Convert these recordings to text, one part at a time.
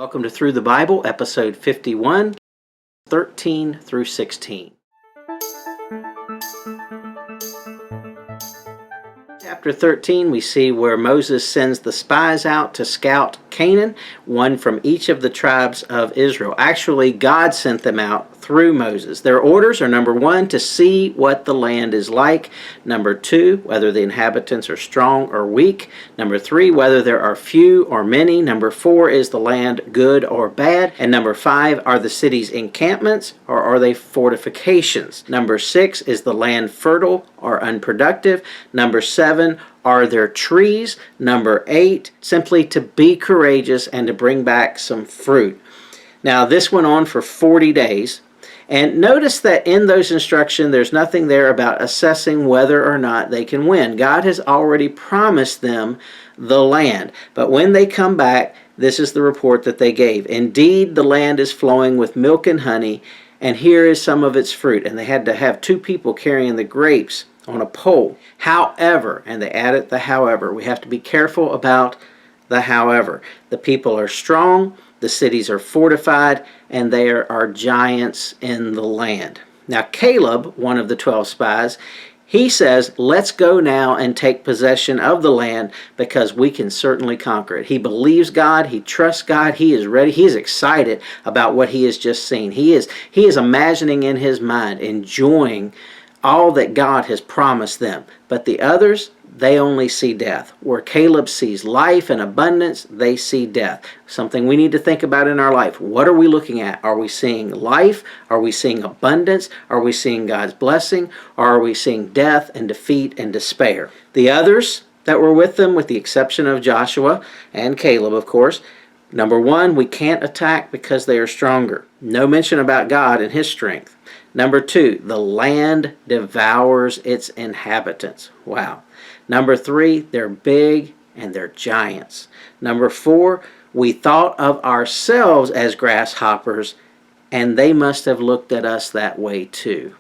Welcome to Through the Bible, episode 51, 13 through 16. Chapter 13, we see where Moses sends the spies out to scout Canaan, one from each of the tribes of Israel. Actually, God sent them out through Moses. Their orders are, number 1, to see what the land is like. Number 2, whether the inhabitants are strong or weak. Number 3, whether there are few or many. Number 4, is the land good or bad? And number 5, are the cities encampments or are they fortifications? Number 6, is the land fertile or unproductive? Number 7, are there trees? Number 8, simply to be courageous and to bring back some fruit. Now, this went on for 40 days. And notice that in those instructions, there's nothing there about assessing whether or not they can win. God has already promised them the land. But when they come back, this is the report that they gave. Indeed, the land is flowing with milk and honey, and here is some of its fruit. And they had to have 2 people carrying the grapes on a pole. However, and they added the however, we have to be careful about the however. The people are strong, the cities are fortified, and there are giants in the land. Now Caleb, one of the 12 spies, he says, let's go now and take possession of the land because we can certainly conquer it. He believes God. He trusts God. He is ready. He is excited about what he has just seen. He is imagining in his mind, enjoying all that God has promised them. But the others, they only see death. Where Caleb sees life and abundance, they see death. Something we need to think about in our life. What are we looking at? Are we seeing life? Are we seeing abundance? Are we seeing God's blessing? Or are we seeing death and defeat and despair? The others that were with them, with the exception of Joshua and Caleb, of course, number 1, we can't attack because they are stronger. No mention about God and his strength. Number 2, the land devours its inhabitants. Wow. Number 3, they're big and they're giants. Number 4, we thought of ourselves as grasshoppers and they must have looked at us that way too.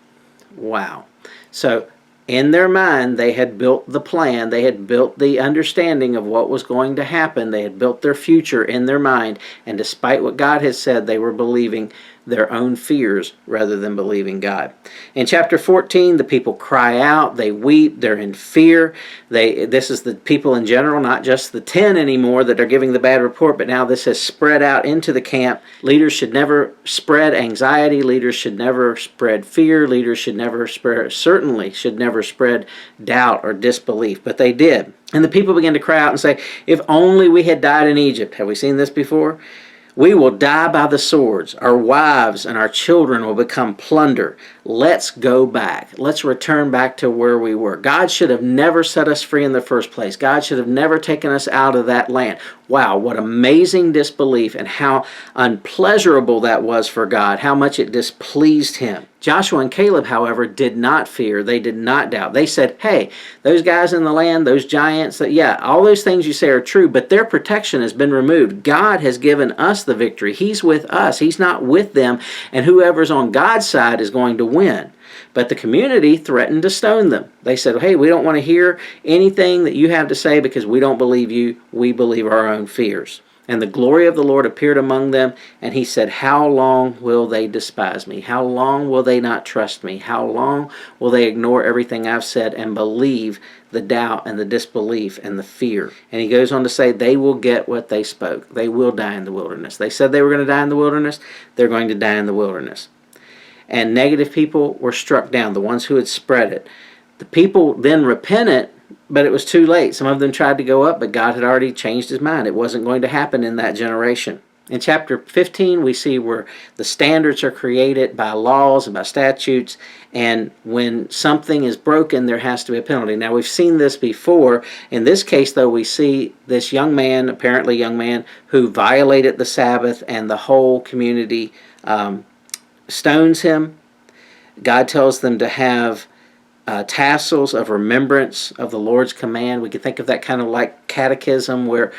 Wow. So in their mind, they had built the plan. They had built the understanding of what was going to happen. They had built their future in their mind. And despite what God has said, they were believing their own fears rather than believing God. In chapter 14, the people cry out, they weep, they're in fear. This is the people in general, not just the 10 anymore that are giving the bad report, but now this has spread out into the camp. Leaders should never spread anxiety. Leaders should never spread fear. Leaders certainly should never spread doubt or disbelief, but they did. And the people began to cry out and say, if only we had died in Egypt. Have we seen this before? We will die by the swords. Our wives and our children will become plunder. Let's go back. Let's return back to where we were. God should have never set us free in the first place. God should have never taken us out of that land. Wow, what amazing disbelief and how unpleasurable that was for God, how much it displeased him. Joshua and Caleb, however, did not fear. They did not doubt. They said, hey, those guys in the land, those giants, all those things you say are true, but their protection has been removed. God has given us the victory. He's with us. He's not with them, and whoever's on God's side is going to win. But the community threatened to stone them. They said, hey, we don't want to hear anything that you have to say because we don't believe you. We believe our own fears. And the glory of the Lord appeared among them, and he said, how long will they despise me? How long will they not trust me? How long will they ignore everything I've said and believe the doubt and the disbelief and the fear? And he goes on to say, they will get what they spoke. They will die in the wilderness. They said they were going to die in the wilderness. They're going to die in the wilderness. And negative people were struck down, the ones who had spread it. The people then repented, but it was too late. Some of them tried to go up, but God had already changed his mind. It wasn't going to happen in that generation. In chapter 15, we see where the standards are created by laws and by statutes, and when something is broken, there has to be a penalty. Now, we've seen this before. In this case, though, we see this young man, apparently young man, who violated the Sabbath, and the whole community stones him. God tells them to have tassels of remembrance of the Lord's command. We could think of that kind of like catechism where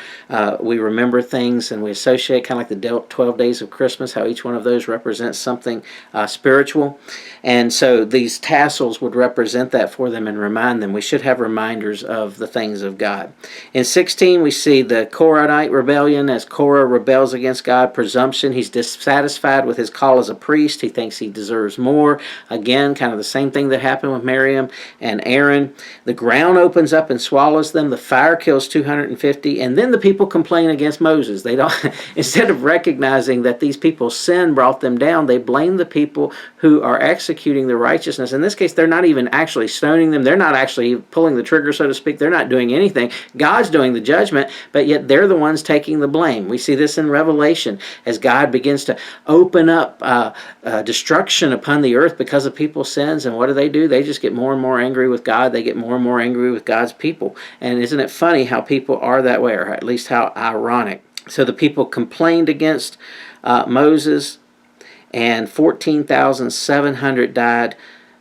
we remember things and we associate, kind of like the 12 days of Christmas, how each one of those represents something spiritual. And so these tassels would represent that for them and remind them. We should have reminders of the things of God. In 16, we see the Korahite rebellion as Korah rebels against God. Presumption. He's dissatisfied with his call as a priest. He thinks he deserves more. Again, kind of the same thing that happened with Miriam and Aaron. The ground opens up and swallows them. The fire kills 250. And then the people complain against Moses. They don't, instead of recognizing that these people's sin brought them down, they blame the people who are executing the righteousness. In this case, they're not even actually stoning them. They're not actually pulling the trigger, so to speak. They're not doing anything. God's doing the judgment, but yet they're the ones taking the blame. We see this in Revelation as God begins to open up destruction upon the earth because of people's sins. And what do? They just get more and more angry with God. They get more and more angry with God's people. And isn't it funny how people are that way, or at least how ironic? So the people complained against Moses, and 14,700 died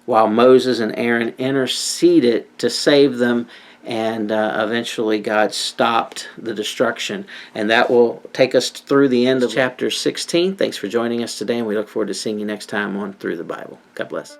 while Moses and Aaron interceded to save them, and eventually God stopped the destruction. And that will take us through the end of chapter 16. Thanks for joining us today, and we look forward to seeing you next time on Through the Bible. God bless.